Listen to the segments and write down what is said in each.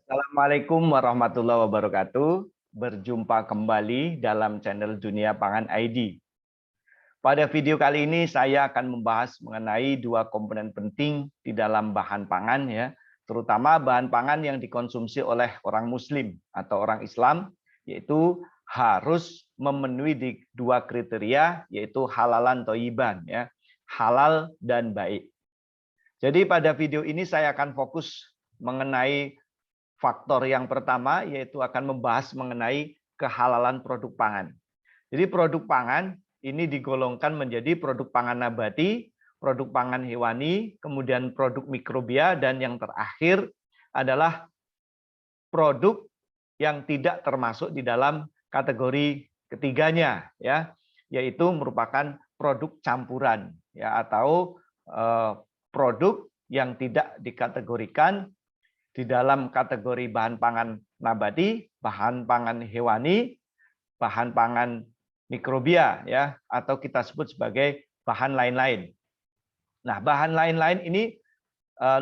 Assalamualaikum warahmatullahi wabarakatuh. Berjumpa kembali dalam channel Dunia Pangan ID. Pada video kali ini saya akan membahas mengenai dua komponen penting di dalam bahan pangan ya, terutama bahan pangan yang dikonsumsi oleh orang muslim atau orang Islam, yaitu harus memenuhi di dua kriteria, yaitu halalan thayyiban ya, halal dan baik. Jadi pada video ini saya akan fokus mengenai faktor yang pertama, yaitu akan membahas mengenai kehalalan produk pangan. Jadi produk pangan ini digolongkan menjadi produk pangan nabati, produk pangan hewani, kemudian produk mikrobia, dan yang terakhir adalah produk yang tidak termasuk di dalam kategori ketiganya, ya, yaitu merupakan produk campuran, ya, atau produk yang tidak dikategorikan di dalam kategori bahan pangan nabati, bahan pangan hewani, bahan pangan mikrobia ya, atau kita sebut sebagai bahan lain-lain. Nah, bahan lain-lain ini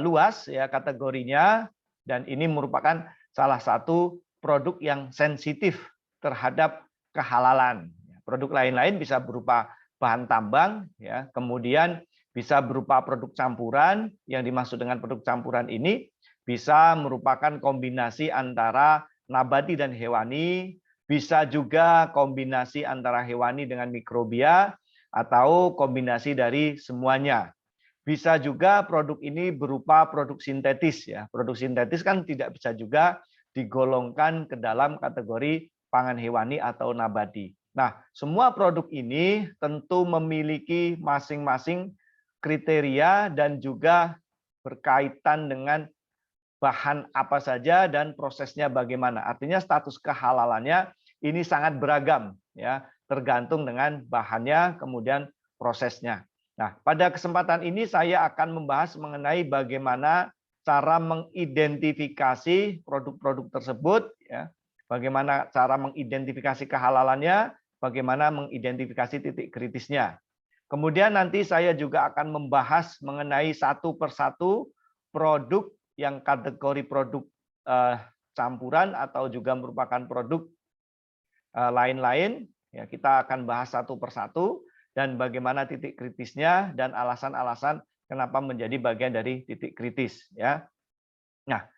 luas ya kategorinya, dan ini merupakan salah satu produk yang sensitif terhadap kehalalan. Produk lain-lain bisa berupa bahan tambang ya, kemudian bisa berupa produk campuran. Yang dimaksud dengan produk campuran ini bisa merupakan kombinasi antara nabati dan hewani, bisa juga kombinasi antara hewani dengan mikrobia, atau kombinasi dari semuanya. Bisa juga produk ini berupa produk sintetis ya. Produk sintetis kan tidak bisa juga digolongkan ke dalam kategori pangan hewani atau nabati. Nah, semua produk ini tentu memiliki masing-masing kriteria dan juga berkaitan dengan bahan apa saja dan prosesnya bagaimana. Artinya status kehalalannya ini sangat beragam ya, tergantung dengan bahannya kemudian prosesnya. Nah, pada kesempatan ini saya akan membahas mengenai bagaimana cara mengidentifikasi produk-produk tersebut ya. Bagaimana cara mengidentifikasi kehalalannya, bagaimana mengidentifikasi titik kritisnya. Kemudian nanti saya juga akan membahas mengenai satu persatu produk yang kategori produk campuran atau juga merupakan produk lain-lain. Ya, kita akan bahas satu persatu dan bagaimana titik kritisnya dan alasan-alasan kenapa menjadi bagian dari titik kritis. Ya. Nah,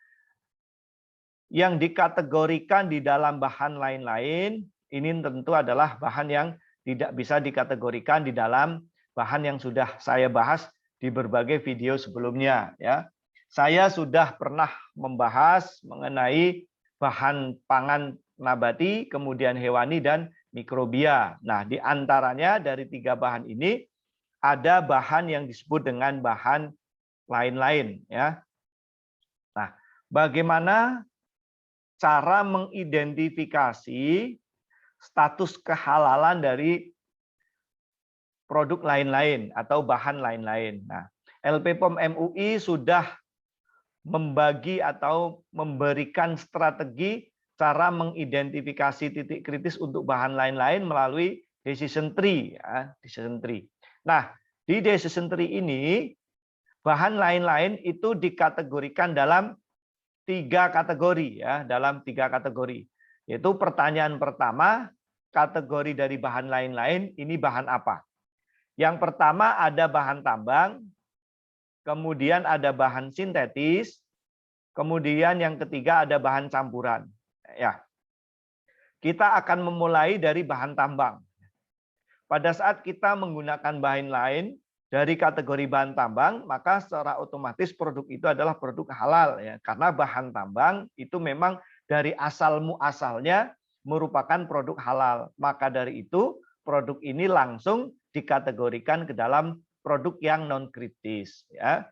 yang dikategorikan di dalam bahan lain-lain ini tentu adalah bahan yang tidak bisa dikategorikan di dalam bahan yang sudah saya bahas di berbagai video sebelumnya. Ya. Saya sudah pernah membahas mengenai bahan pangan nabati, kemudian hewani, dan mikrobia. Nah, di antaranya dari tiga bahan ini, ada bahan yang disebut dengan bahan lain-lain. Ya. Nah, bagaimana cara mengidentifikasi status kehalalan dari produk lain-lain atau bahan lain-lain? Nah, LPPOM MUI sudah membagi atau memberikan strategi cara mengidentifikasi titik kritis untuk bahan lain-lain melalui decision tree ya, decision tree. Nah, di decision tree ini bahan lain-lain itu dikategorikan dalam tiga kategori ya, dalam tiga kategori. Yaitu pertanyaan pertama, kategori dari bahan lain-lain ini bahan apa? Yang pertama ada bahan tambang, kemudian ada bahan sintetis, kemudian yang ketiga ada bahan campuran. Ya, kita akan memulai dari bahan tambang. Pada saat kita menggunakan bahan lain dari kategori bahan tambang, maka secara otomatis produk itu adalah produk halal ya, karena bahan tambang itu memang dari asal muasalnya merupakan produk halal. Maka dari itu produk ini langsung dikategorikan ke dalam produk yang non kritis ya.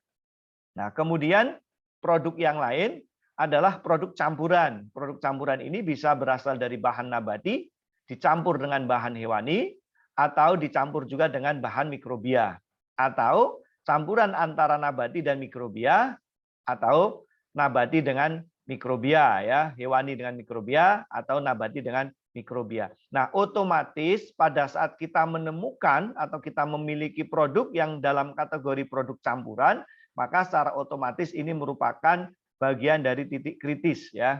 Nah, kemudian produk yang lain adalah produk campuran. Produk campuran ini bisa berasal dari bahan nabati, dicampur dengan bahan hewani, atau dicampur juga dengan bahan mikrobia, atau campuran antara nabati dan mikrobia, atau nabati dengan mikrobia ya, hewani dengan mikrobia, atau nabati dengan mikrobia. Nah, otomatis pada saat kita menemukan atau kita memiliki produk yang dalam kategori produk campuran, maka secara otomatis ini merupakan bagian dari titik kritis ya.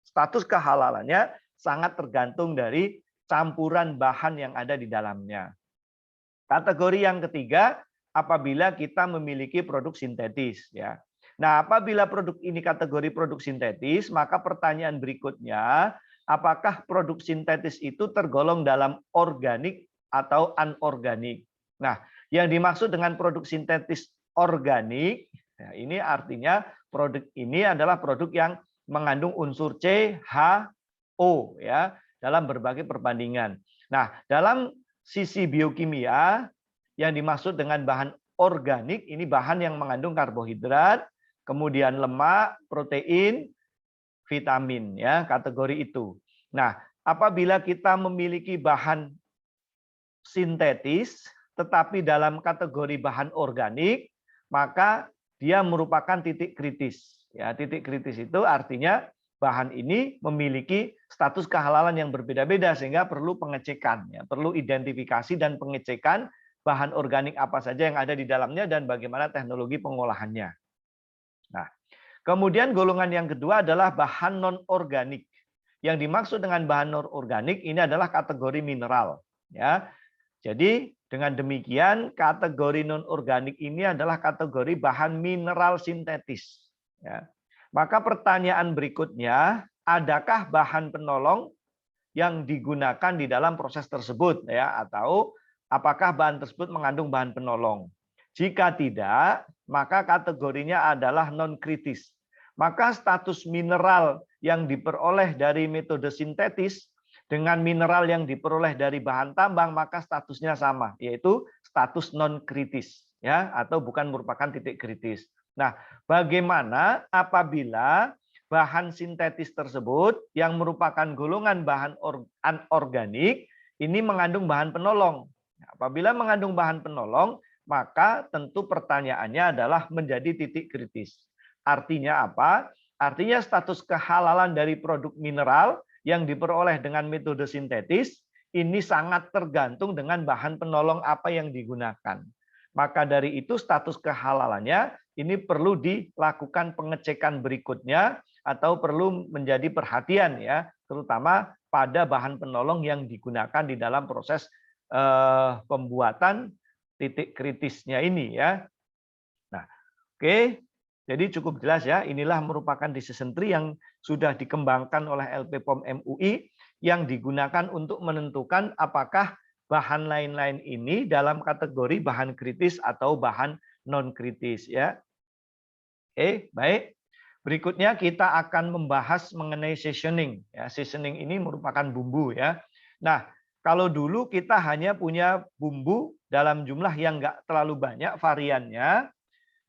Status kehalalannya sangat tergantung dari campuran bahan yang ada di dalamnya. Kategori yang ketiga, apabila kita memiliki produk sintetis ya. Nah, apabila produk ini kategori produk sintetis, maka pertanyaan berikutnya, apakah produk sintetis itu tergolong dalam organik atau anorganik? Nah, yang dimaksud dengan produk sintetis organik, ya ini artinya produk ini adalah produk yang mengandung unsur C, H, O ya dalam berbagai perbandingan. Nah, dalam sisi biokimia yang dimaksud dengan bahan organik ini bahan yang mengandung karbohidrat, kemudian lemak, protein, vitamin ya, kategori itu. Nah, apabila kita memiliki bahan sintetis tetapi dalam kategori bahan organik, maka dia merupakan titik kritis. Ya, titik kritis itu artinya bahan ini memiliki status kehalalan yang berbeda-beda sehingga perlu pengecekan, ya, perlu identifikasi dan pengecekan bahan organik apa saja yang ada di dalamnya dan bagaimana teknologi pengolahannya. Nah, kemudian golongan yang kedua adalah bahan non-organik. Yang dimaksud dengan bahan non-organik ini adalah kategori mineral. Ya, jadi dengan demikian kategori non-organik ini adalah kategori bahan mineral sintetis. Ya. Maka pertanyaan berikutnya, adakah bahan penolong yang digunakan di dalam proses tersebut ya, atau apakah bahan tersebut mengandung bahan penolong? Jika tidak, maka kategorinya adalah non-kritis. Maka status mineral yang diperoleh dari metode sintetis dengan mineral yang diperoleh dari bahan tambang, maka statusnya sama, yaitu status non-kritis ya, atau bukan merupakan titik kritis. Nah, bagaimana apabila bahan sintetis tersebut yang merupakan golongan bahan anorganik ini mengandung bahan penolong? Apabila mengandung bahan penolong, maka tentu pertanyaannya adalah menjadi titik kritis. Artinya apa? Artinya status kehalalan dari produk mineral yang diperoleh dengan metode sintetis ini sangat tergantung dengan bahan penolong apa yang digunakan. Maka dari itu status kehalalannya ini perlu dilakukan pengecekan berikutnya atau perlu menjadi perhatian ya, terutama pada bahan penolong yang digunakan di dalam proses pembuatan titik kritisnya ini ya. Nah, oke. Jadi cukup jelas ya, inilah merupakan decision tree yang sudah dikembangkan oleh LPPOM MUI yang digunakan untuk menentukan apakah bahan lain-lain ini dalam kategori bahan kritis atau bahan non-kritis ya. Oke, baik. Berikutnya kita akan membahas mengenai seasoning. Ya, seasoning ini merupakan bumbu ya. Nah, kalau dulu kita hanya punya bumbu dalam jumlah yang nggak terlalu banyak variannya,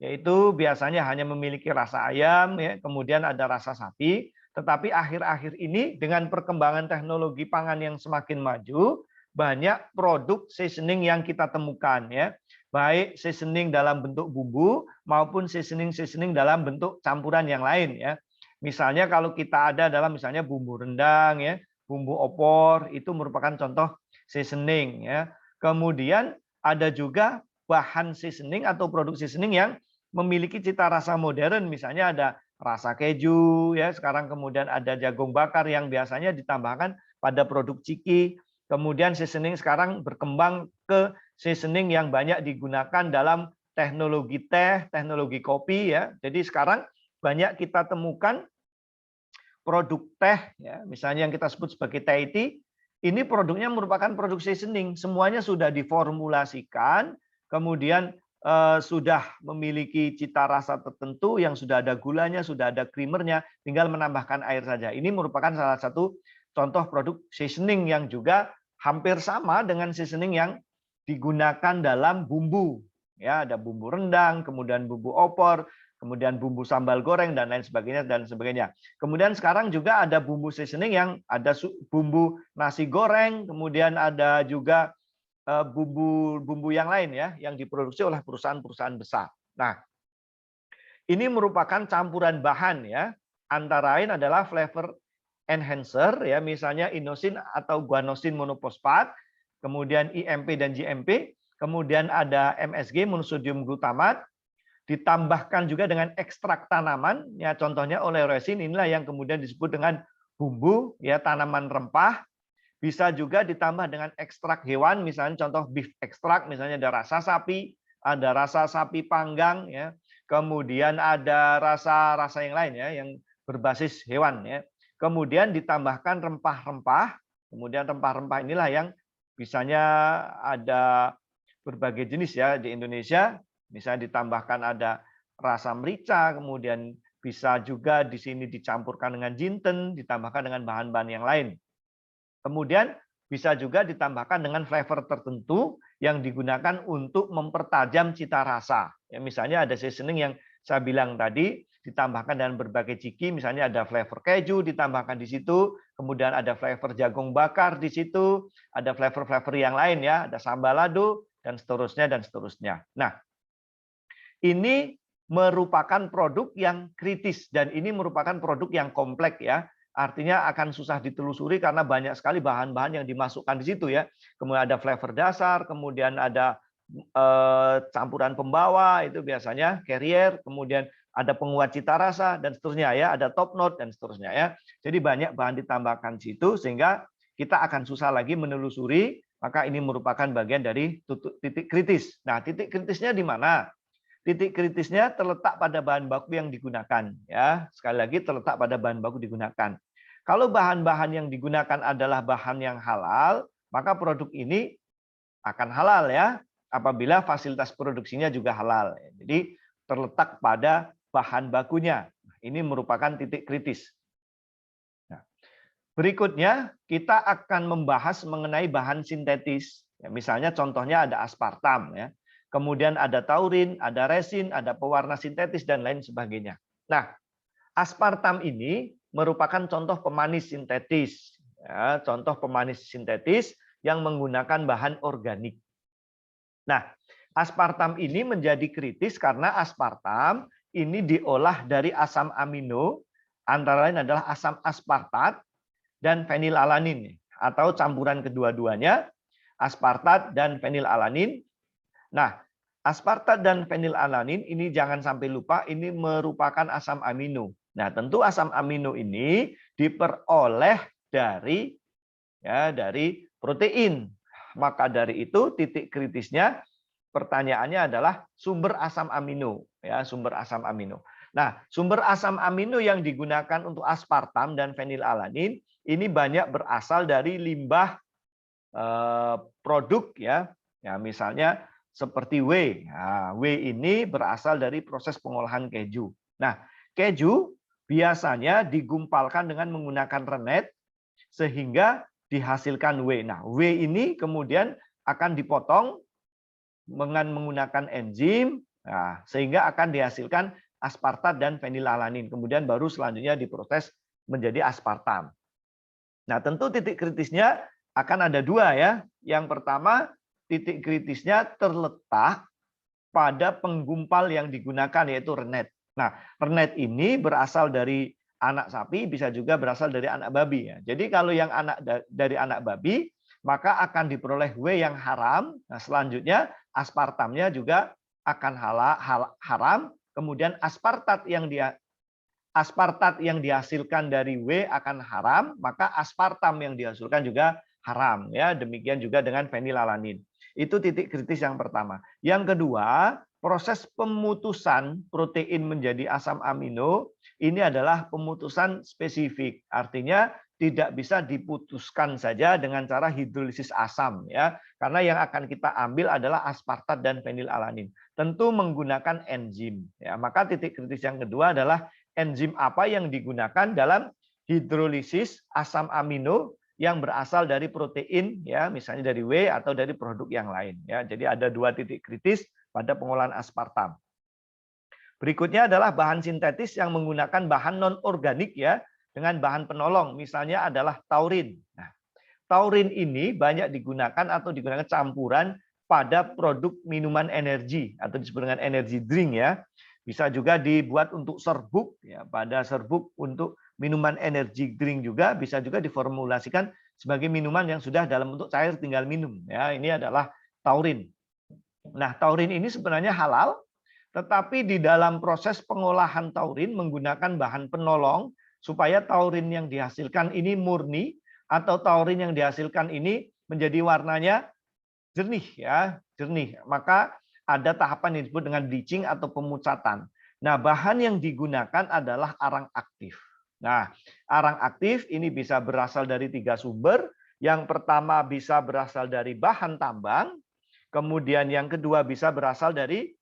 yaitu biasanya hanya memiliki rasa ayam, ya, kemudian ada rasa sapi. Tetapi akhir-akhir ini dengan perkembangan teknologi pangan yang semakin maju, banyak produk seasoning yang kita temukan ya, baik seasoning dalam bentuk bumbu maupun seasoning dalam bentuk campuran yang lain ya. Misalnya kalau kita ada dalam misalnya bumbu rendang ya, bumbu opor itu merupakan contoh seasoning ya. Kemudian ada juga bahan seasoning atau produk seasoning yang memiliki cita rasa modern, misalnya ada rasa keju ya, sekarang kemudian ada jagung bakar yang biasanya ditambahkan pada produk ciki. Kemudian seasoning sekarang berkembang ke seasoning yang banyak digunakan dalam teknologi teh, teknologi kopi ya. Jadi sekarang banyak kita temukan produk teh ya, misalnya yang kita sebut sebagai Thai tea, ini produknya merupakan produk seasoning, semuanya sudah diformulasikan, kemudian sudah memiliki cita rasa tertentu yang sudah ada gulanya, sudah ada creamernya, tinggal menambahkan air saja. Ini merupakan salah satu contoh produk seasoning yang juga hampir sama dengan seasoning yang digunakan dalam bumbu. Ya, ada bumbu rendang, kemudian bumbu opor, kemudian bumbu sambal goreng dan lain sebagainya dan sebagainya. Kemudian sekarang juga ada bumbu seasoning yang ada bumbu nasi goreng, kemudian ada juga bumbu-bumbu yang lain ya yang diproduksi oleh perusahaan-perusahaan besar. Nah, ini merupakan campuran bahan ya, antara lain adalah flavor enhancer ya, misalnya inosin atau guanosin monofosfat, kemudian IMP dan GMP, kemudian ada MSG monosodium glutamat, ditambahkan juga dengan ekstrak tanaman, ya contohnya oleoresin, inilah yang kemudian disebut dengan bumbu, ya tanaman rempah. Bisa juga ditambah dengan ekstrak hewan, misalnya contoh beef ekstrak, misalnya ada rasa sapi, ada rasa sapi panggang, ya. Kemudian ada rasa-rasa yang lain, ya, yang berbasis hewan, ya. Kemudian ditambahkan rempah-rempah. Kemudian rempah-rempah inilah yang misalnya ada berbagai jenis, ya, di Indonesia. Misalnya ditambahkan ada rasa merica, kemudian bisa juga di sini dicampurkan dengan jinten, ditambahkan dengan bahan-bahan yang lain. Kemudian bisa juga ditambahkan dengan flavor tertentu yang digunakan untuk mempertajam cita rasa. Ya, misalnya ada seasoning yang saya bilang tadi, ditambahkan dengan berbagai ciki, misalnya ada flavor keju ditambahkan di situ, kemudian ada flavor jagung bakar di situ, ada flavor-flavor yang lain, ya, ada sambal lado dan seterusnya dan seterusnya. Nah, ini merupakan produk yang kritis dan ini merupakan produk yang kompleks, ya. Artinya akan susah ditelusuri karena banyak sekali bahan-bahan yang dimasukkan di situ, ya. Kemudian ada flavor dasar, kemudian ada campuran pembawa, itu biasanya carrier, kemudian ada penguat cita rasa dan seterusnya, ya. Ada top note dan seterusnya, ya. Jadi banyak bahan ditambahkan di situ sehingga kita akan susah lagi menelusuri, maka ini merupakan bagian dari titik kritis. Nah, titik kritisnya di mana? Titik kritisnya terletak pada bahan baku yang digunakan, ya. Sekali lagi terletak pada bahan baku digunakan. Kalau bahan-bahan yang digunakan adalah bahan yang halal, maka produk ini akan halal, ya. Apabila fasilitas produksinya juga halal. Jadi terletak pada bahan bakunya. Ini merupakan titik kritis. Nah, berikutnya kita akan membahas mengenai bahan sintetis. Ya, misalnya contohnya ada aspartam, ya. Kemudian ada taurin, ada resin, ada pewarna sintetis, dan lain sebagainya. Nah, aspartam ini merupakan contoh pemanis sintetis. Ya, contoh pemanis sintetis yang menggunakan bahan organik. Nah, aspartam ini menjadi kritis karena aspartam ini diolah dari asam amino, antara lain adalah asam aspartat dan fenilalanin, atau campuran kedua-duanya, aspartat dan fenilalanin. Nah, aspartat dan fenilalanin ini jangan sampai lupa, ini merupakan asam amino. Nah, tentu asam amino ini diperoleh dari protein. Maka dari itu titik kritisnya pertanyaannya adalah sumber asam amino, ya, sumber asam amino. Nah, sumber asam amino yang digunakan untuk aspartam dan fenilalanin ini banyak berasal dari limbah produk, ya. Ya, misalnya seperti whey. Nah, whey ini berasal dari proses pengolahan keju. Nah, keju biasanya digumpalkan dengan menggunakan renet sehingga dihasilkan whey. Nah, whey ini kemudian akan dipotong dengan menggunakan enzim, nah, sehingga akan dihasilkan aspartat dan fenilalanin. Kemudian baru selanjutnya diproses menjadi aspartam. Nah, tentu titik kritisnya akan ada dua, ya. Yang pertama, titik kritisnya terletak pada penggumpal yang digunakan, yaitu renet. Nah, renet ini berasal dari anak sapi, bisa juga berasal dari anak babi, ya. Jadi kalau yang dari anak babi, maka akan diperoleh whey yang haram. Nah, selanjutnya aspartamnya juga akan haram. Kemudian aspartat yang dihasilkan dari whey akan haram, maka aspartam yang dihasilkan juga haram, ya. Demikian juga dengan fenilalanin. Itu titik kritis yang pertama. Yang kedua, proses pemutusan protein menjadi asam amino ini adalah pemutusan spesifik. Artinya tidak bisa diputuskan saja dengan cara hidrolisis asam, ya. Karena yang akan kita ambil adalah aspartat dan fenilalanin. Tentu menggunakan enzim, ya. Maka titik kritis yang kedua adalah enzim apa yang digunakan dalam hidrolisis asam amino yang berasal dari protein, ya, misalnya dari whey atau dari produk yang lain, ya. Jadi ada dua titik kritis pada pengolahan aspartam. Berikutnya adalah bahan sintetis yang menggunakan bahan non organik, ya, dengan bahan penolong, misalnya adalah taurin. Nah, taurin ini banyak digunakan atau digunakan campuran pada produk minuman energi atau disebut dengan energy drink, ya. Bisa juga dibuat untuk serbuk, ya, pada serbuk untuk minuman energy drink juga bisa juga diformulasikan sebagai minuman yang sudah dalam bentuk cair tinggal minum, ya. Ini adalah taurin. Nah, taurin ini sebenarnya halal Tetapi di dalam proses pengolahan taurin menggunakan bahan penolong supaya taurin yang dihasilkan ini murni atau taurin yang dihasilkan ini menjadi warnanya jernih ya, jernih. Maka ada tahapan yang disebut dengan bleaching atau pemucatan. Nah, bahan yang digunakan adalah arang aktif. Nah, arang aktif ini bisa berasal dari 3 sumber. Yang pertama bisa berasal dari bahan tambang, kemudian yang kedua bisa berasal dari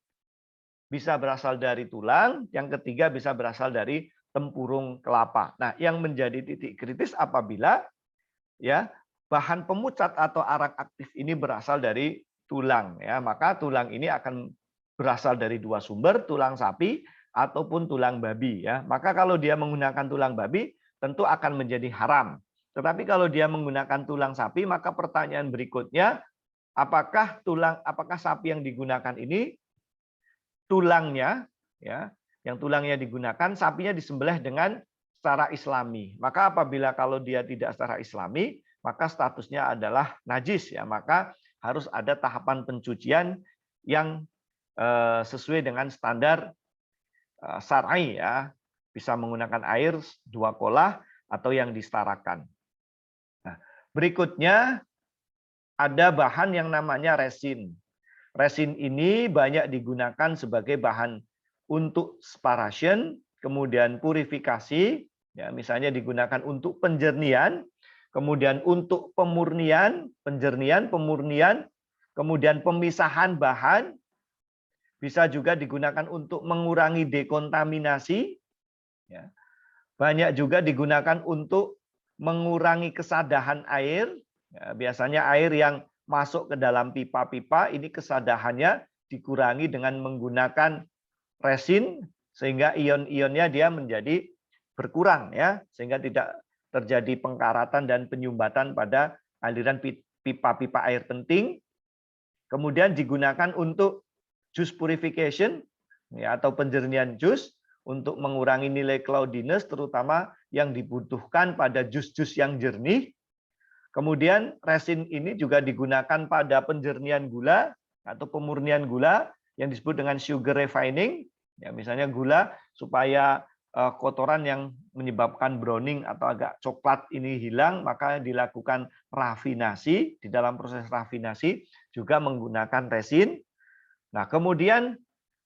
tulang, yang ketiga bisa berasal dari tempurung kelapa. Nah, yang menjadi titik kritis apabila ya bahan pemucat atau arang aktif ini berasal dari tulang ya, maka tulang ini akan berasal dari 2 sumber, tulang sapi ataupun tulang babi ya. Maka kalau dia menggunakan tulang babi tentu akan menjadi haram. Tetapi kalau dia menggunakan tulang sapi, maka pertanyaan berikutnya, apakah sapi yang digunakan ini tulangnya ya, yang tulangnya digunakan sapinya disembelih dengan secara Islami. Maka apabila kalau dia tidak secara Islami, maka statusnya adalah najis ya, maka harus ada tahapan pencucian yang sesuai dengan standar syar'i ya, bisa menggunakan air 2 kolah atau yang disetarakan. Nah, berikutnya ada bahan yang namanya resin. Resin ini banyak digunakan sebagai bahan untuk separation, kemudian purifikasi, ya misalnya digunakan untuk penjernihan, kemudian untuk pemurnian, pemurnian, kemudian pemisahan bahan, bisa juga digunakan untuk mengurangi dekontaminasi, ya. Banyak juga digunakan untuk mengurangi kesadahan air, ya, biasanya air yang masuk ke dalam pipa-pipa ini kesadahannya dikurangi dengan menggunakan resin sehingga ion-ionnya dia menjadi berkurang ya, sehingga tidak terjadi pengkaratan dan penyumbatan pada aliran pipa-pipa air penting. Kemudian digunakan untuk juice purification ya, atau penjernihan jus untuk mengurangi nilai cloudiness terutama yang dibutuhkan pada jus-jus yang jernih. Kemudian resin ini juga digunakan pada penjernihan gula atau pemurnian gula yang disebut dengan sugar refining. Ya, misalnya gula supaya kotoran yang menyebabkan browning atau agak coklat ini hilang, maka dilakukan rafinasi. Di dalam proses rafinasi juga menggunakan resin. Nah, kemudian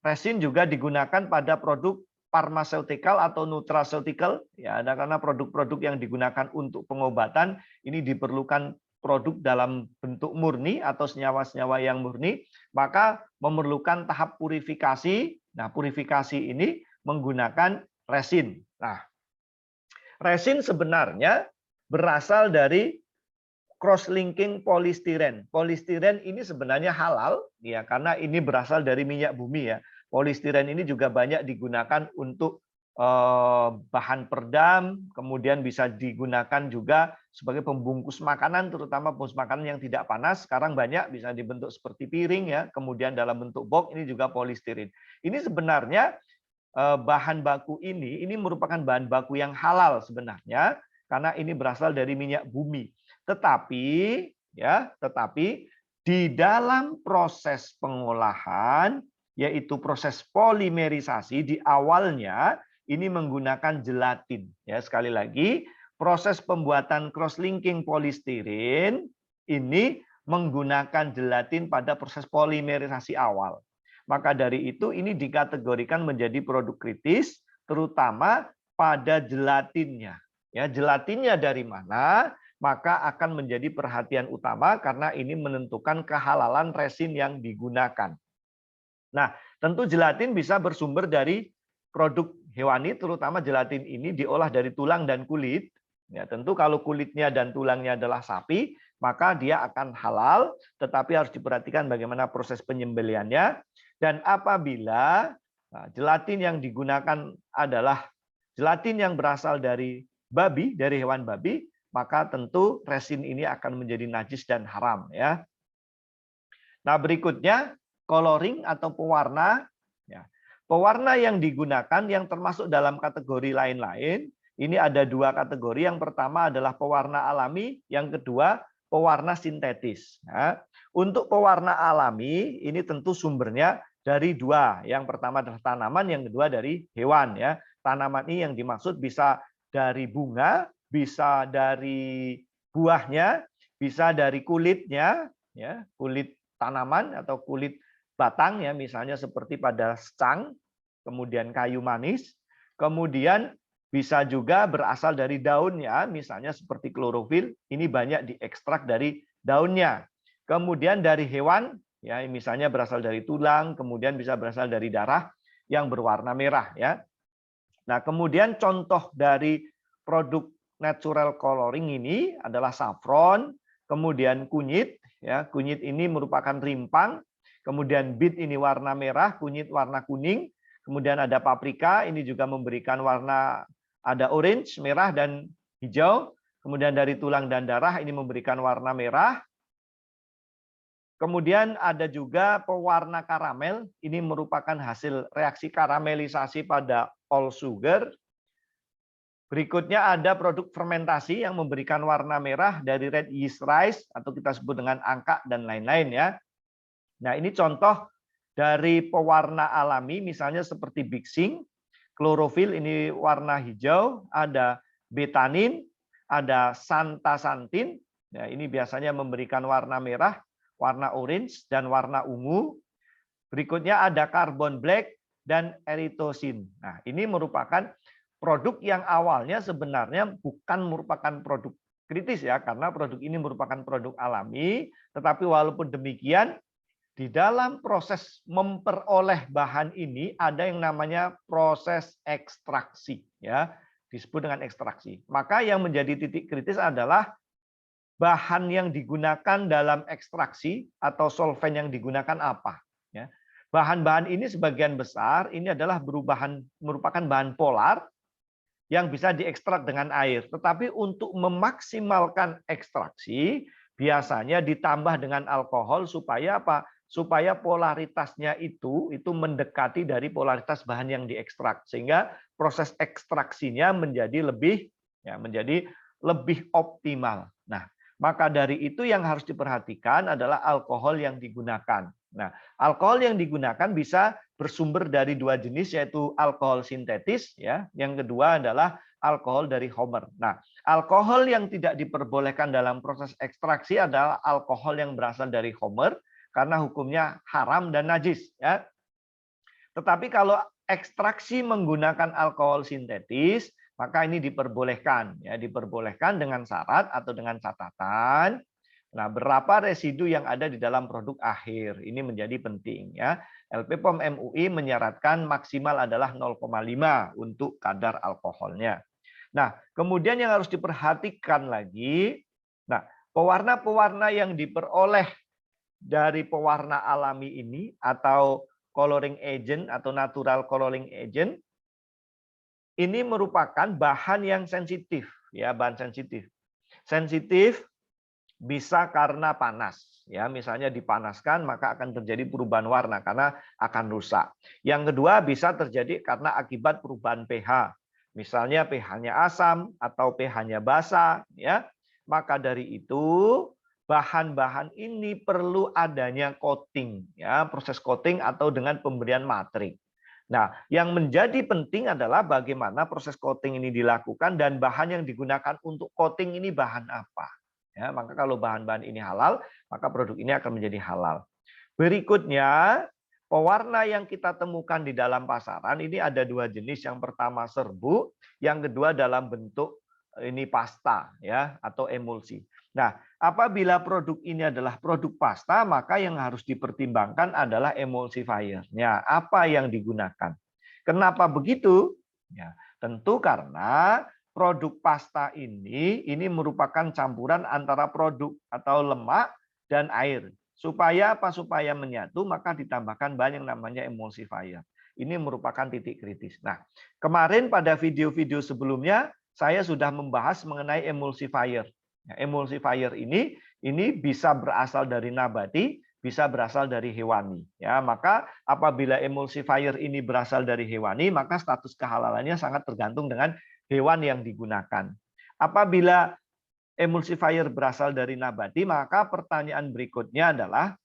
resin juga digunakan pada produk pharmaceutical atau nutraceutical ya, karena produk-produk yang digunakan untuk pengobatan ini diperlukan produk dalam bentuk murni atau senyawa-senyawa yang murni, maka memerlukan tahap purifikasi. Nah, purifikasi ini menggunakan resin. Nah, resin sebenarnya berasal dari cross-linking polistiren. Polistiren ini sebenarnya halal ya, karena ini berasal dari minyak bumi ya. Polistiren ini juga banyak digunakan untuk bahan peredam, kemudian bisa digunakan juga sebagai pembungkus makanan, terutama pembungkus makanan yang tidak panas. Sekarang banyak bisa dibentuk seperti piring ya, kemudian dalam bentuk box ini juga polistiren. Ini sebenarnya bahan baku ini merupakan bahan baku yang halal sebenarnya karena ini berasal dari minyak bumi. Tetapi di dalam proses pengolahan yaitu proses polimerisasi di awalnya ini menggunakan gelatin. Ya, sekali lagi proses pembuatan cross-linking polistiren ini menggunakan gelatin pada proses polimerisasi awal. Maka dari itu ini dikategorikan menjadi produk kritis terutama pada gelatinnya. Ya, gelatinnya dari mana? Maka akan menjadi perhatian utama karena ini menentukan kehalalan resin yang digunakan. Nah, tentu gelatin bisa bersumber dari produk hewani, terutama gelatin ini diolah dari tulang dan kulit. Ya, tentu kalau kulitnya dan tulangnya adalah sapi, maka dia akan halal, tetapi harus diperhatikan bagaimana proses penyembelihannya. Dan apabila gelatin yang digunakan adalah gelatin yang berasal dari babi, dari hewan babi, maka tentu resin ini akan menjadi najis dan haram ya. Nah, berikutnya coloring atau pewarna. Ya. Pewarna yang digunakan yang termasuk dalam kategori lain-lain, ini ada 2 kategori. Yang pertama adalah pewarna alami, yang kedua pewarna sintetis. Ya. Untuk pewarna alami, ini tentu sumbernya dari dua. Yang pertama adalah tanaman, yang kedua dari hewan. Ya, tanaman ini yang dimaksud bisa dari bunga, bisa dari buahnya, bisa dari kulitnya, ya, kulit tanaman atau kulit batang, ya, misalnya seperti pada secang, kemudian kayu manis, kemudian bisa juga berasal dari daunnya, misalnya seperti klorofil, ini banyak diekstrak dari daunnya. Kemudian dari hewan, ya, misalnya berasal dari tulang, kemudian bisa berasal dari darah yang berwarna merah, ya. Nah, kemudian contoh dari produk natural coloring ini adalah saffron, kemudian kunyit, ya. Kunyit ini merupakan rimpang, kemudian beet ini warna merah, kunyit warna kuning, kemudian ada paprika, ini juga memberikan warna, ada orange, merah, dan hijau. Kemudian dari tulang dan darah ini memberikan warna merah. Kemudian ada juga pewarna karamel, ini merupakan hasil reaksi karamelisasi pada all sugar. Berikutnya ada produk fermentasi yang memberikan warna merah dari red yeast rice, atau kita sebut dengan angka dan lain-lain, ya. Nah, ini contoh dari pewarna alami, misalnya seperti Bixing, klorofil ini warna hijau, ada betanin, ada santasantin, ya, ini biasanya memberikan warna merah, warna orange, dan warna ungu. Berikutnya ada carbon black dan erythrosin. Nah, ini merupakan produk yang awalnya sebenarnya bukan merupakan produk kritis, ya, karena produk ini merupakan produk alami, tetapi walaupun demikian, di dalam proses memperoleh bahan ini ada yang namanya proses ekstraksi, ya, disebut dengan ekstraksi. Maka yang menjadi titik kritis adalah bahan yang digunakan dalam ekstraksi atau solvent yang digunakan apa, ya. Bahan-bahan ini sebagian besar ini adalah merupakan bahan polar yang bisa diekstrak dengan air. Tetapi untuk memaksimalkan ekstraksi biasanya ditambah dengan alkohol supaya apa? Supaya polaritasnya itu mendekati dari polaritas bahan yang diekstrak, sehingga proses ekstraksinya menjadi lebih optimal. Nah, maka dari itu yang harus diperhatikan adalah alkohol yang digunakan. Nah, alkohol yang digunakan bisa bersumber dari dua jenis, yaitu alkohol sintetis, ya. Yang kedua adalah alkohol dari Homer. Nah, alkohol yang tidak diperbolehkan dalam proses ekstraksi adalah alkohol yang berasal dari Homer, karena hukumnya haram dan najis, ya. Tetapi kalau ekstraksi menggunakan alkohol sintetis, maka ini diperbolehkan, ya, diperbolehkan dengan syarat atau dengan catatan. Nah, berapa residu yang ada di dalam produk akhir ini menjadi penting, ya. LP POM MUI menyarankan maksimal adalah 0,5 untuk kadar alkoholnya. Nah, kemudian yang harus diperhatikan lagi, nah, pewarna-pewarna yang diperoleh dari pewarna alami ini atau coloring agent atau natural coloring agent ini merupakan bahan yang sensitif, ya, bahan sensitif. Sensitif bisa karena panas, ya, misalnya dipanaskan maka akan terjadi perubahan warna karena akan rusak. Yang kedua bisa terjadi karena akibat perubahan pH, misalnya pH-nya asam atau pH-nya basa, ya. Maka dari itu bahan-bahan ini perlu adanya coating, ya, proses coating atau dengan pemberian matrik. Nah, yang menjadi penting adalah bagaimana proses coating ini dilakukan dan bahan yang digunakan untuk coating ini bahan apa. Ya, maka kalau bahan-bahan ini halal, maka produk ini akan menjadi halal. Berikutnya, pewarna yang kita temukan di dalam pasaran ini ada dua jenis. Yang pertama serbuk, yang kedua dalam bentuk ini pasta, ya, atau emulsi. Nah, apabila produk ini adalah produk pasta, maka yang harus dipertimbangkan adalah emulsifiernya. Apa yang digunakan? Kenapa begitu? Ya, tentu karena produk pasta ini merupakan campuran antara produk atau lemak dan air. Supaya apa? Supaya menyatu, maka ditambahkan bahan yang namanya emulsifier. Ini merupakan titik kritis. Nah, kemarin pada video-video sebelumnya saya sudah membahas mengenai emulsifier. Emulsifier ini bisa berasal dari nabati, bisa berasal dari hewani. Ya, maka apabila emulsifier ini berasal dari hewani, maka status kehalalannya sangat tergantung dengan hewan yang digunakan. Apabila emulsifier berasal dari nabati, maka pertanyaan berikutnya adalah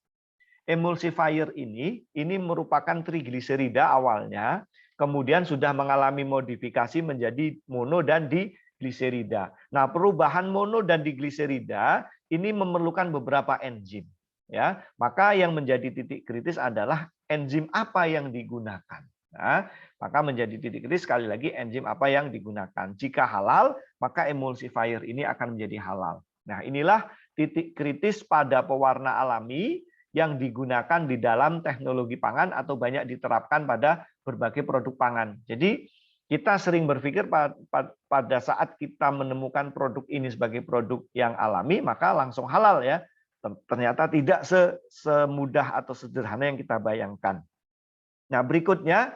emulsifier ini merupakan trigliserida awalnya, kemudian sudah mengalami modifikasi menjadi mono dan digliserida. Nah, perubahan mono dan digliserida ini memerlukan beberapa enzim, ya. Maka yang menjadi titik kritis adalah enzim apa yang digunakan. Nah, maka menjadi titik kritis sekali lagi enzim apa yang digunakan. Jika halal, maka emulsifier ini akan menjadi halal. Nah, inilah titik kritis pada pewarna alami yang digunakan di dalam teknologi pangan atau banyak diterapkan pada berbagai produk pangan. Jadi kita sering berpikir pada saat kita menemukan produk ini sebagai produk yang alami, maka langsung halal ya. Ternyata tidak semudah atau sederhana yang kita bayangkan. Nah, berikutnya,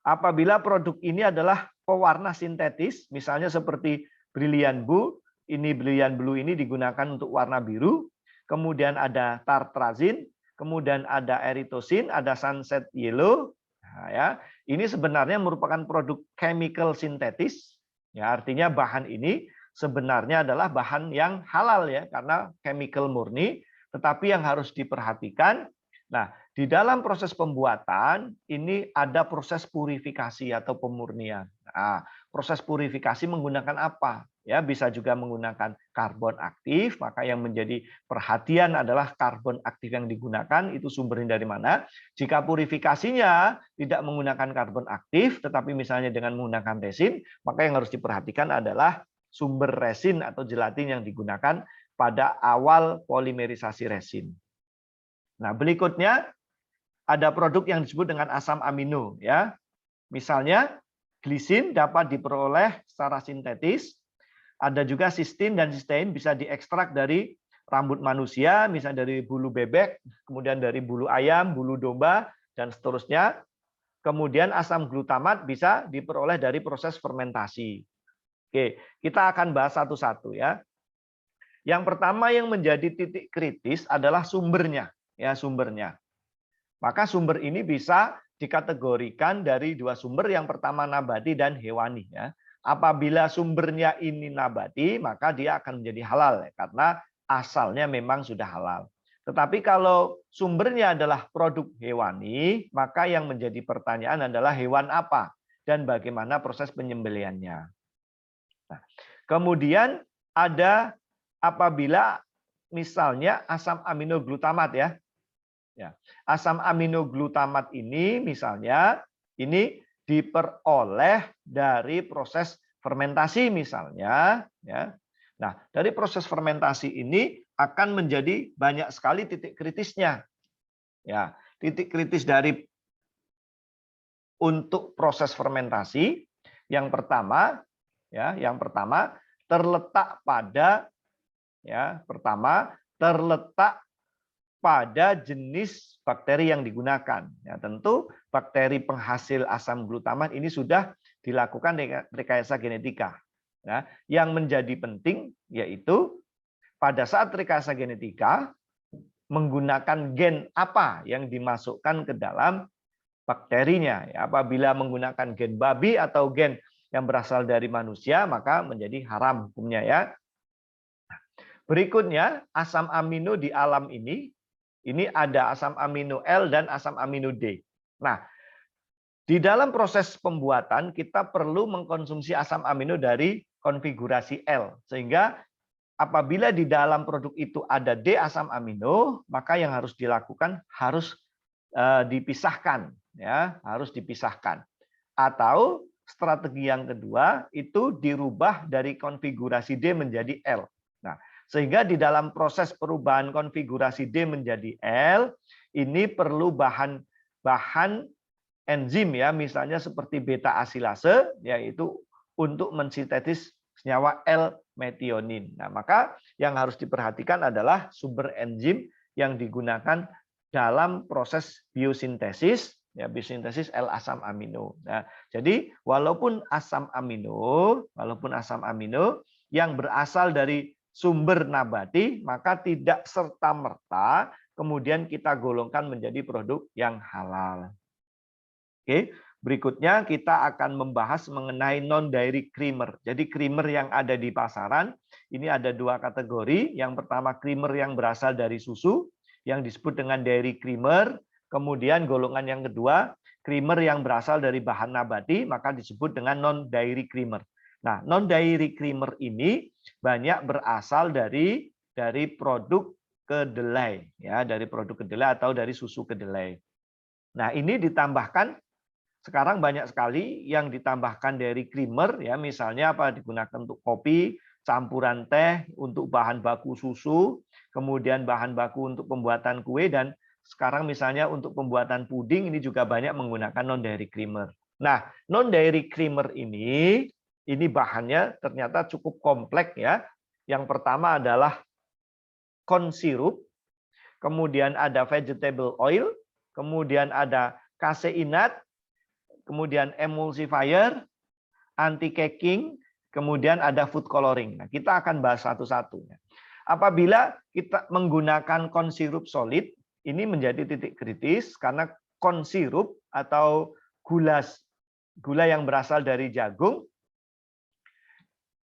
apabila produk ini adalah pewarna sintetis, misalnya seperti Brilliant Blue, Brilliant Blue ini digunakan untuk warna biru, kemudian ada tartrazin, kemudian ada erythrosin, ada sunset yellow. Nah, ya, ini sebenarnya merupakan produk chemical sintetis. Ya, artinya bahan ini sebenarnya adalah bahan yang halal ya, karena chemical murni. Tetapi yang harus diperhatikan, nah di dalam proses pembuatan ini ada proses purifikasi atau pemurnian. Nah, proses purifikasi menggunakan apa? Ya, bisa juga menggunakan karbon aktif, maka yang menjadi perhatian adalah karbon aktif yang digunakan itu sumbernya dari mana. Jika purifikasinya tidak menggunakan karbon aktif, tetapi misalnya dengan menggunakan resin, maka yang harus diperhatikan adalah sumber resin atau gelatin yang digunakan pada awal polimerisasi resin. Nah, berikutnya ada produk yang disebut dengan asam amino. Ya, misalnya glisin dapat diperoleh secara sintetis. Ada juga sistin dan sistein bisa diekstrak dari rambut manusia, misalnya dari bulu bebek, kemudian dari bulu ayam, bulu domba, dan seterusnya. Kemudian asam glutamat bisa diperoleh dari proses fermentasi. Oke, kita akan bahas satu-satu ya. Yang pertama yang menjadi titik kritis adalah sumbernya, ya sumbernya. Maka sumber ini bisa dikategorikan dari dua sumber, yang pertama nabati dan hewani ya. Apabila sumbernya ini nabati, maka dia akan menjadi halal ya, karena asalnya memang sudah halal. Tetapi kalau sumbernya adalah produk hewani, maka yang menjadi pertanyaan adalah hewan apa dan bagaimana proses penyembelihannya. Nah, kemudian ada apabila misalnya asam aminoglutamat ya. Ya, asam aminoglutamat ini misalnya ini diperoleh dari proses fermentasi misalnya ya. Nah, dari proses fermentasi ini akan menjadi banyak sekali titik kritisnya. Ya, titik kritis dari untuk proses fermentasi yang pertama ya, yang pertama terletak pada pada jenis bakteri yang digunakan. Ya, tentu bakteri penghasil asam glutamat ini sudah dilakukan rekayasa genetika. Ya, yang menjadi penting yaitu pada saat rekayasa genetika menggunakan gen apa yang dimasukkan ke dalam bakterinya. Ya, apabila menggunakan gen babi atau gen yang berasal dari manusia, maka menjadi haram hukumnya ya. Berikutnya, asam amino di alam ini ada asam amino L dan asam amino D. Nah, di dalam proses pembuatan kita perlu mengkonsumsi asam amino dari konfigurasi L. Sehingga apabila di dalam produk itu ada D asam amino, maka yang harus dilakukan harus dipisahkan. Ya, harus dipisahkan. Atau strategi yang kedua itu dirubah dari konfigurasi D menjadi L. Nah, sehingga di dalam proses perubahan konfigurasi D menjadi L, ini perlu bahan enzim ya, misalnya seperti beta asilase, yaitu untuk mensintetis senyawa L-metionin. Nah, maka yang harus diperhatikan adalah sumber enzim yang digunakan dalam proses biosintesis, ya biosintesis L-asam amino. Nah, jadi walaupun asam amino yang berasal dari sumber nabati, maka tidak serta-merta kemudian kita golongkan menjadi produk yang halal. Oke, berikutnya kita akan membahas mengenai non-dairy creamer. Jadi creamer yang ada di pasaran, ini ada dua kategori. Yang pertama creamer yang berasal dari susu, yang disebut dengan dairy creamer. Kemudian golongan yang kedua, creamer yang berasal dari bahan nabati, maka disebut dengan non-dairy creamer. Nah, non-dairy creamer ini banyak berasal dari produk kedelai, ya, dari produk kedelai atau dari susu kedelai. Nah, ini ditambahkan sekarang banyak sekali yang ditambahkan dairy creamer, ya, misalnya apa, digunakan untuk kopi, campuran teh, untuk bahan baku susu, kemudian bahan baku untuk pembuatan kue, dan sekarang misalnya untuk pembuatan puding ini juga banyak menggunakan non-dairy creamer. Nah, non-dairy creamer ini bahannya ternyata cukup kompleks, ya. Yang pertama adalah corn syrup, kemudian ada vegetable oil, kemudian ada kaseinat, kemudian emulsifier, anti-caking, kemudian ada food coloring. Nah, kita akan bahas satu-satu. Apabila kita menggunakan corn syrup solid, ini menjadi titik kritis karena corn syrup atau gula yang berasal dari jagung.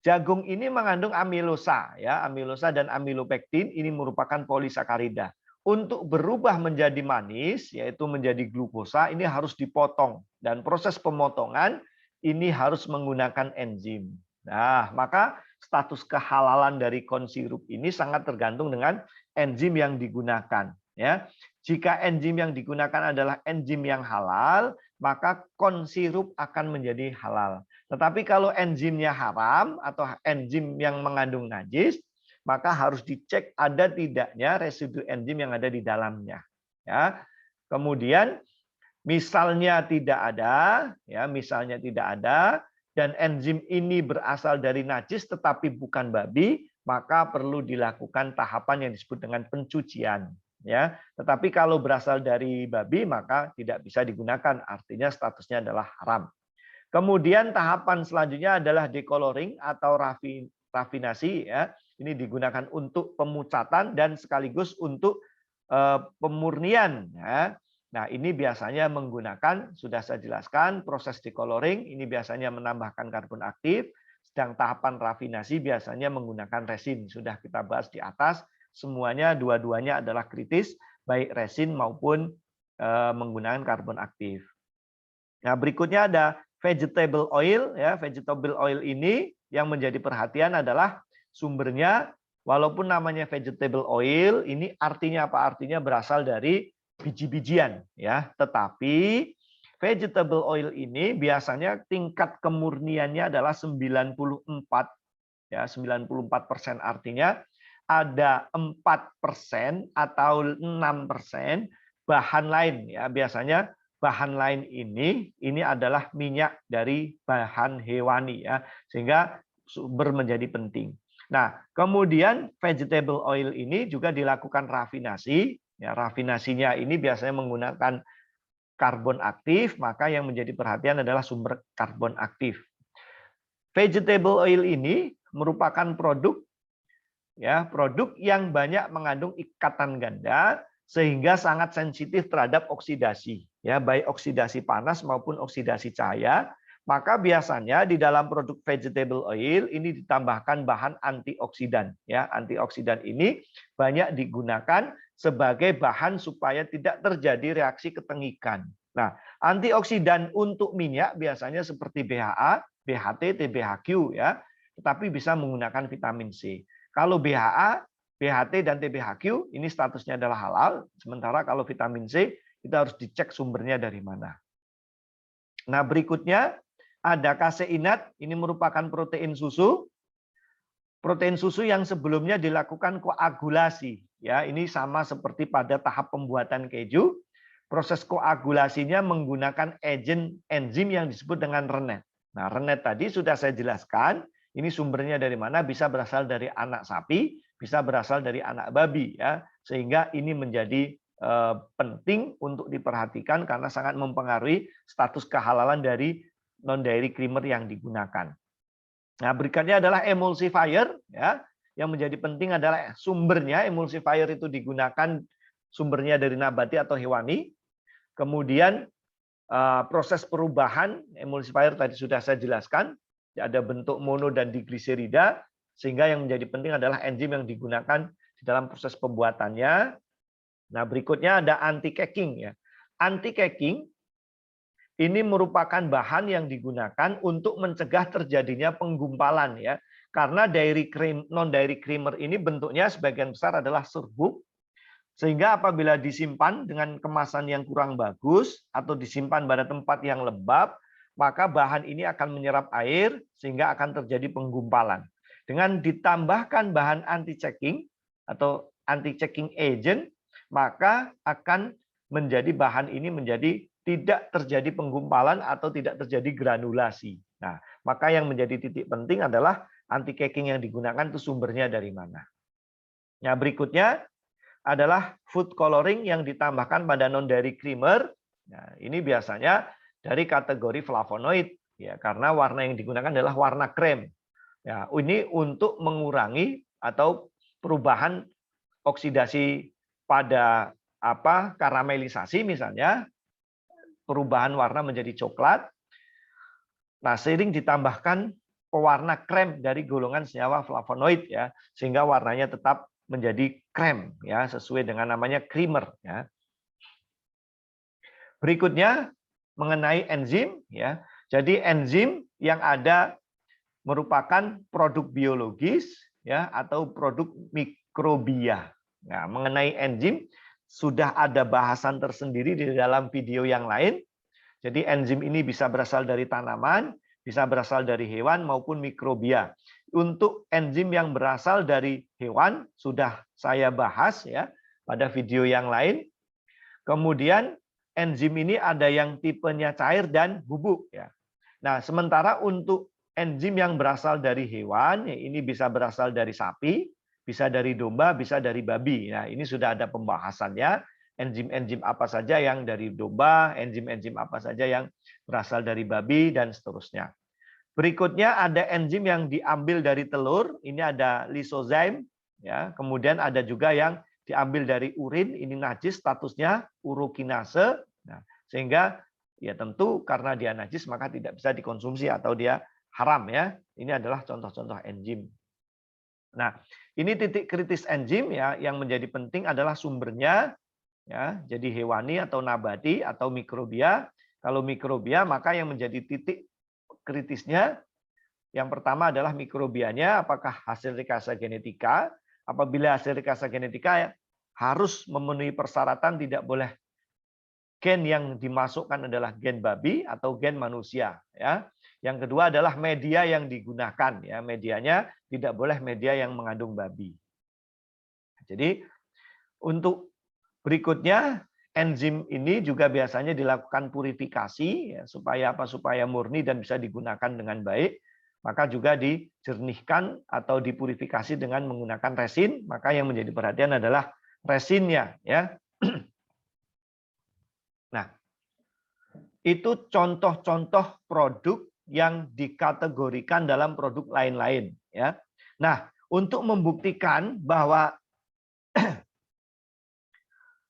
Jagung ini mengandung amilosa, ya, amilosa dan amilopektin ini merupakan polisakarida. Untuk berubah menjadi manis, yaitu menjadi glukosa, ini harus dipotong. Dan proses pemotongan ini harus menggunakan enzim. Nah, maka status kehalalan dari corn syrup ini sangat tergantung dengan enzim yang digunakan. Ya, jika enzim yang digunakan adalah enzim yang halal, maka corn syrup akan menjadi halal. Tetapi kalau enzimnya haram atau enzim yang mengandung najis, maka harus dicek ada tidaknya residu enzim yang ada di dalamnya. Ya, kemudian misalnya tidak ada, ya, misalnya tidak ada, dan enzim ini berasal dari najis tetapi bukan babi, maka perlu dilakukan tahapan yang disebut dengan pencucian. Ya, tetapi kalau berasal dari babi maka tidak bisa digunakan, artinya statusnya adalah haram. Kemudian tahapan selanjutnya adalah decoloring atau rafinasi, ya. Ini digunakan untuk pemucatan dan sekaligus untuk pemurnian, ya. Nah, ini biasanya menggunakan, sudah saya jelaskan, proses decoloring ini biasanya menambahkan karbon aktif, sedang tahapan rafinasi biasanya menggunakan resin. Sudah kita bahas di atas, semuanya dua-duanya adalah kritis, baik resin maupun menggunakan karbon aktif. Nah, berikutnya ada vegetable oil, ya. Vegetable oil ini yang menjadi perhatian adalah sumbernya, walaupun namanya vegetable oil, ini artinya apa? Artinya berasal dari biji-bijian, ya. Tetapi vegetable oil ini biasanya tingkat kemurniannya adalah 94, ya, 94%, artinya ada 4% atau 6% bahan lain, ya. Biasanya bahan lain ini adalah minyak dari bahan hewani, ya, sehingga sumber menjadi penting. Nah, kemudian vegetable oil ini juga dilakukan rafinasi, ya. Rafinasinya ini biasanya menggunakan karbon aktif, maka yang menjadi perhatian adalah sumber karbon aktif. Vegetable oil ini merupakan produk, ya, produk yang banyak mengandung ikatan ganda sehingga sangat sensitif terhadap oksidasi, ya, baik oksidasi panas maupun oksidasi cahaya. Maka biasanya di dalam produk vegetable oil ini ditambahkan bahan antioksidan, ya. Antioksidan ini banyak digunakan sebagai bahan supaya tidak terjadi reaksi ketengikan. Nah, antioksidan untuk minyak biasanya seperti BHA, BHT, TBHQ, ya, tetapi bisa menggunakan vitamin C. Kalau BHA, BHT dan TBHQ ini statusnya adalah halal, sementara kalau vitamin C kita harus dicek sumbernya dari mana. Nah, berikutnya ada kaseinat, ini merupakan protein susu. Protein susu yang sebelumnya dilakukan koagulasi, ya, ini sama seperti pada tahap pembuatan keju. Proses koagulasinya menggunakan enzim yang disebut dengan rennet. Nah, rennet tadi sudah saya jelaskan, ini sumbernya dari mana, bisa berasal dari anak sapi, bisa berasal dari anak babi, ya, sehingga ini menjadi penting untuk diperhatikan karena sangat mempengaruhi status kehalalan dari non-dairy creamer yang digunakan. Nah, berikutnya adalah emulsifier, ya. Yang menjadi penting adalah sumbernya. Emulsifier itu digunakan sumbernya dari nabati atau hewani. Kemudian proses perubahan emulsifier tadi sudah saya jelaskan, ada bentuk mono dan diglisirida, sehingga yang menjadi penting adalah enzim yang digunakan di dalam proses pembuatannya. Nah, berikutnya ada anti-caking ya. Anti-caking ini merupakan bahan yang digunakan untuk mencegah terjadinya penggumpalan ya. Karena non-dairy creamer ini bentuknya sebagian besar adalah serbuk, sehingga apabila disimpan dengan kemasan yang kurang bagus atau disimpan pada tempat yang lembab, maka bahan ini akan menyerap air sehingga akan terjadi penggumpalan. Dengan ditambahkan bahan anti-caking atau anti-caking agent, maka akan menjadi bahan ini menjadi tidak terjadi penggumpalan atau tidak terjadi granulasi. Nah, maka yang menjadi titik penting adalah anti-caking yang digunakan itu sumbernya dari mana. Nah, berikutnya adalah food coloring yang ditambahkan pada non-dairy creamer. Nah, ini biasanya dari kategori flavonoid ya, karena warna yang digunakan adalah warna krem. Ya, ini untuk mengurangi atau perubahan oksidasi pada karamelisasi misalnya, perubahan warna menjadi coklat. Nah, seiring ditambahkan pewarna krem dari golongan senyawa flavonoid ya, sehingga warnanya tetap menjadi krem ya, sesuai dengan namanya creamer ya. Berikutnya mengenai enzim ya. Jadi enzim yang ada merupakan produk biologis ya atau produk mikrobia. Nah, mengenai enzim sudah ada bahasan tersendiri di dalam video yang lain. Jadi enzim ini bisa berasal dari tanaman, bisa berasal dari hewan maupun mikrobia. Untuk enzim yang berasal dari hewan sudah saya bahas ya pada video yang lain. Kemudian enzim ini ada yang tipenya cair dan bubuk ya. Nah, sementara untuk enzim yang berasal dari hewan, ya ini bisa berasal dari sapi, bisa dari domba, bisa dari babi. Nah, ini sudah ada pembahasannya. Enzim-enzim apa saja yang dari domba, enzim-enzim apa saja yang berasal dari babi, dan seterusnya. Berikutnya ada enzim yang diambil dari telur, ini ada lysozyme. Ya, kemudian ada juga yang diambil dari urin, ini najis, statusnya urokinase. Nah, sehingga ya tentu karena dia najis maka tidak bisa dikonsumsi atau dia haram ya. Ini adalah contoh-contoh enzim. Nah, ini titik kritis enzim ya yang menjadi penting adalah sumbernya ya. Jadi hewani atau nabati atau mikrobia. Kalau mikrobia maka yang menjadi titik kritisnya yang pertama adalah mikrobianya apakah hasil rekayasa genetika. Apabila hasil rekayasa genetika harus memenuhi persyaratan tidak boleh gen yang dimasukkan adalah gen babi atau gen manusia ya. Yang kedua adalah media yang digunakan ya, medianya tidak boleh media yang mengandung babi. Jadi untuk berikutnya enzim ini juga biasanya dilakukan purifikasi ya, supaya supaya murni dan bisa digunakan dengan baik. Maka juga dijernihkan atau dipurifikasi dengan menggunakan resin, maka yang menjadi perhatian adalah resinnya ya. Nah, itu contoh-contoh produk yang dikategorikan dalam produk lain-lain ya. Nah, untuk membuktikan bahwa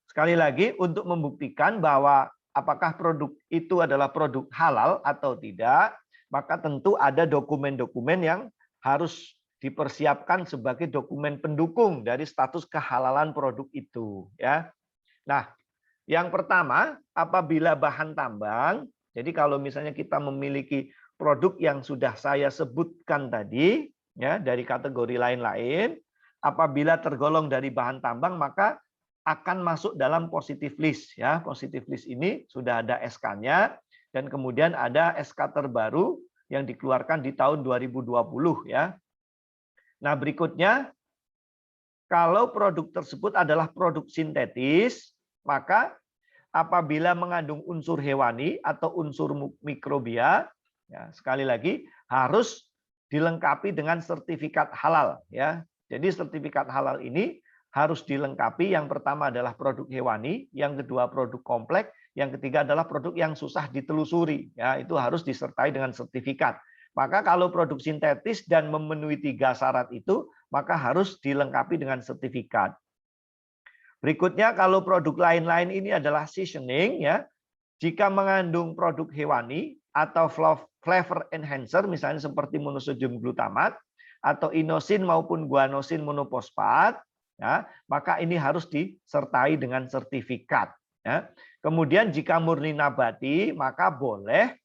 sekali lagi untuk membuktikan bahwa apakah produk itu adalah produk halal atau tidak, maka tentu ada dokumen-dokumen yang harus dipersiapkan sebagai dokumen pendukung dari status kehalalan produk itu ya. Nah, yang pertama, apabila bahan tambang, jadi kalau misalnya kita memiliki produk yang sudah saya sebutkan tadi, ya dari kategori lain-lain, apabila tergolong dari bahan tambang, maka akan masuk dalam positive list. Ya, positive list ini sudah ada SK-nya, dan kemudian ada SK terbaru yang dikeluarkan di tahun 2020. Ya. Nah, berikutnya, kalau produk tersebut adalah produk sintetis, maka apabila mengandung unsur hewani atau unsur mikrobia, ya, sekali lagi harus dilengkapi dengan sertifikat halal. Ya. Jadi sertifikat halal ini harus dilengkapi. Yang pertama adalah produk hewani, yang kedua produk kompleks, yang ketiga adalah produk yang susah ditelusuri. Ya, itu harus disertai dengan sertifikat. Maka kalau produk sintetis dan memenuhi 3 syarat itu, maka harus dilengkapi dengan sertifikat. Berikutnya kalau produk lain-lain ini adalah seasoning ya. Jika mengandung produk hewani atau flavor enhancer misalnya seperti monosodium glutamat atau inosin maupun guanosin monoposfat, ya, maka ini harus disertai dengan sertifikat. Ya. Kemudian jika murni nabati, maka boleh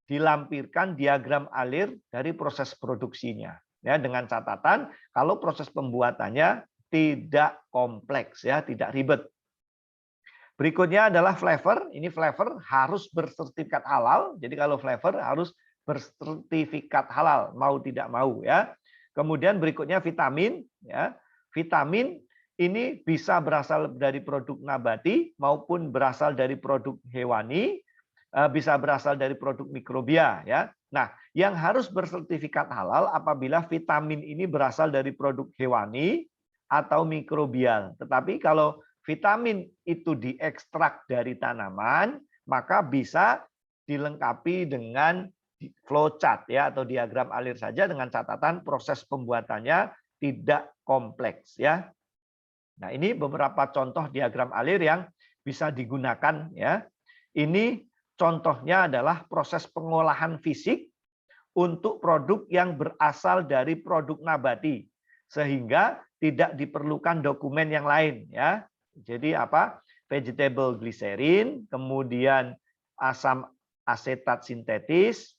dilampirkan diagram alir dari proses produksinya. Ya, dengan catatan kalau proses pembuatannya tidak kompleks, ya, tidak ribet. Berikutnya adalah flavor. Ini flavor harus bersertifikat halal. Jadi kalau flavor harus bersertifikat halal, mau tidak mau, ya. Kemudian berikutnya vitamin, ya. Vitamin ini bisa berasal dari produk nabati maupun berasal dari produk hewani, bisa berasal dari produk mikrobia, ya. Nah, yang harus bersertifikat halal apabila vitamin ini berasal dari produk hewani atau mikrobial. Tetapi kalau vitamin itu diekstrak dari tanaman, maka bisa dilengkapi dengan flowchart, ya, atau diagram alir saja dengan catatan proses pembuatannya tidak kompleks, ya. Nah, ini beberapa contoh diagram alir yang bisa digunakan, ya. Ini contohnya adalah proses pengolahan fisik untuk produk yang berasal dari produk nabati, sehingga tidak diperlukan dokumen yang lain, ya. Jadi apa? Vegetable glycerin, kemudian asam asetat sintetis,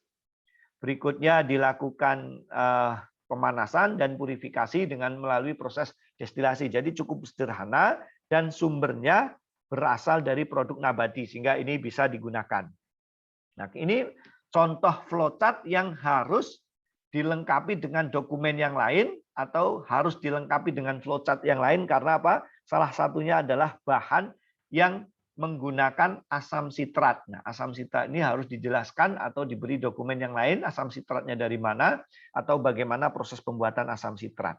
berikutnya dilakukan pemanasan dan purifikasi dengan melalui proses destilasi. Jadi cukup sederhana dan sumbernya berasal dari produk nabati sehingga ini bisa digunakan. Nah, ini contoh flowchart yang harus dilengkapi dengan dokumen yang lain atau harus dilengkapi dengan flowchart yang lain karena apa? Salah satunya adalah bahan yang menggunakan asam sitrat. Nah, asam sitrat ini harus dijelaskan atau diberi dokumen yang lain, asam sitratnya dari mana atau bagaimana proses pembuatan asam sitrat.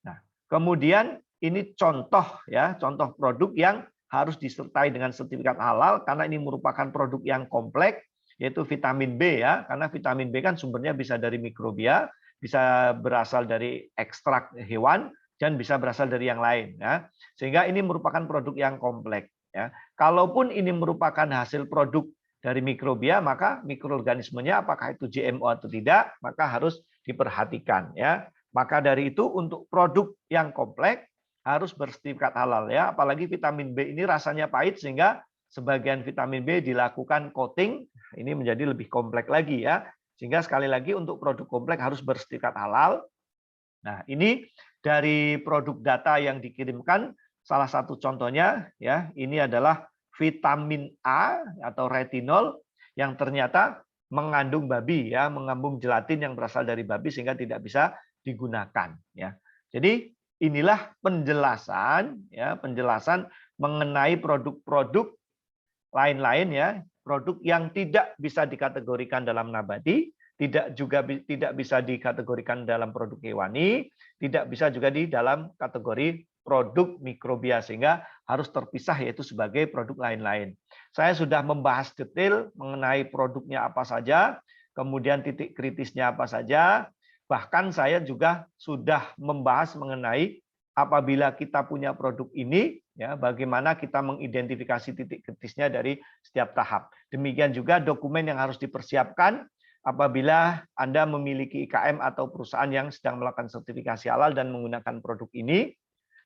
Nah, kemudian ini contoh, ya, contoh produk yang harus disertai dengan sertifikat halal karena ini merupakan produk yang kompleks, yaitu vitamin B, ya, karena vitamin B kan sumbernya bisa dari mikrobia, bisa berasal dari ekstrak hewan dan bisa berasal dari yang lain, ya. Sehingga ini merupakan produk yang kompleks, ya. Kalaupun ini merupakan hasil produk dari mikrobia, maka mikroorganismenya apakah itu GMO atau tidak, maka harus diperhatikan, ya. Maka dari itu untuk produk yang kompleks harus bersertifikat halal, ya. Apalagi vitamin B ini rasanya pahit sehingga sebagian vitamin B dilakukan coating, ini menjadi lebih kompleks lagi, ya. Sehingga sekali lagi untuk produk kompleks harus bersertifikat halal. Nah, ini dari produk data yang dikirimkan, salah satu contohnya, ya, ini adalah vitamin A atau retinol yang ternyata mengandung babi, ya, mengandung gelatin yang berasal dari babi sehingga tidak bisa digunakan, ya. Jadi inilah penjelasan, ya, penjelasan mengenai produk-produk lain-lain, ya, produk yang tidak bisa dikategorikan dalam nabati, tidak bisa dikategorikan dalam produk hewani, tidak bisa juga di dalam kategori produk mikrobia sehingga harus terpisah yaitu sebagai produk lain-lain. Saya sudah membahas detail mengenai produknya apa saja, kemudian titik kritisnya apa saja, bahkan saya juga sudah membahas mengenai apabila kita punya produk ini, ya, bagaimana kita mengidentifikasi titik kritisnya dari setiap tahap. Demikian juga dokumen yang harus dipersiapkan apabila Anda memiliki IKM atau perusahaan yang sedang melakukan sertifikasi halal dan menggunakan produk ini.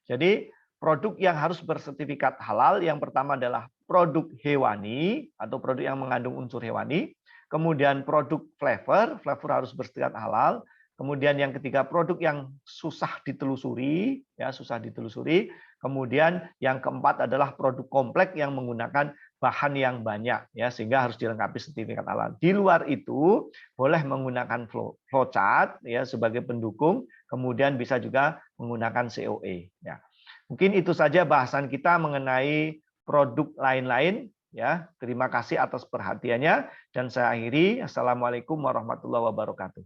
Jadi produk yang harus bersertifikat halal yang pertama adalah produk hewani atau produk yang mengandung unsur hewani. Kemudian produk flavor harus bersertifikat halal. Kemudian yang ketiga produk yang susah ditelusuri, ya, susah ditelusuri. Kemudian yang keempat adalah produk kompleks yang menggunakan bahan yang banyak, ya, sehingga harus dilengkapi sertifikat halal. Di luar itu boleh menggunakan flowchart, ya, sebagai pendukung. Kemudian bisa juga menggunakan COE. Ya. Mungkin itu saja bahasan kita mengenai produk lain-lain. Ya, terima kasih atas perhatiannya dan saya akhiri. Assalamualaikum warahmatullahi wabarakatuh.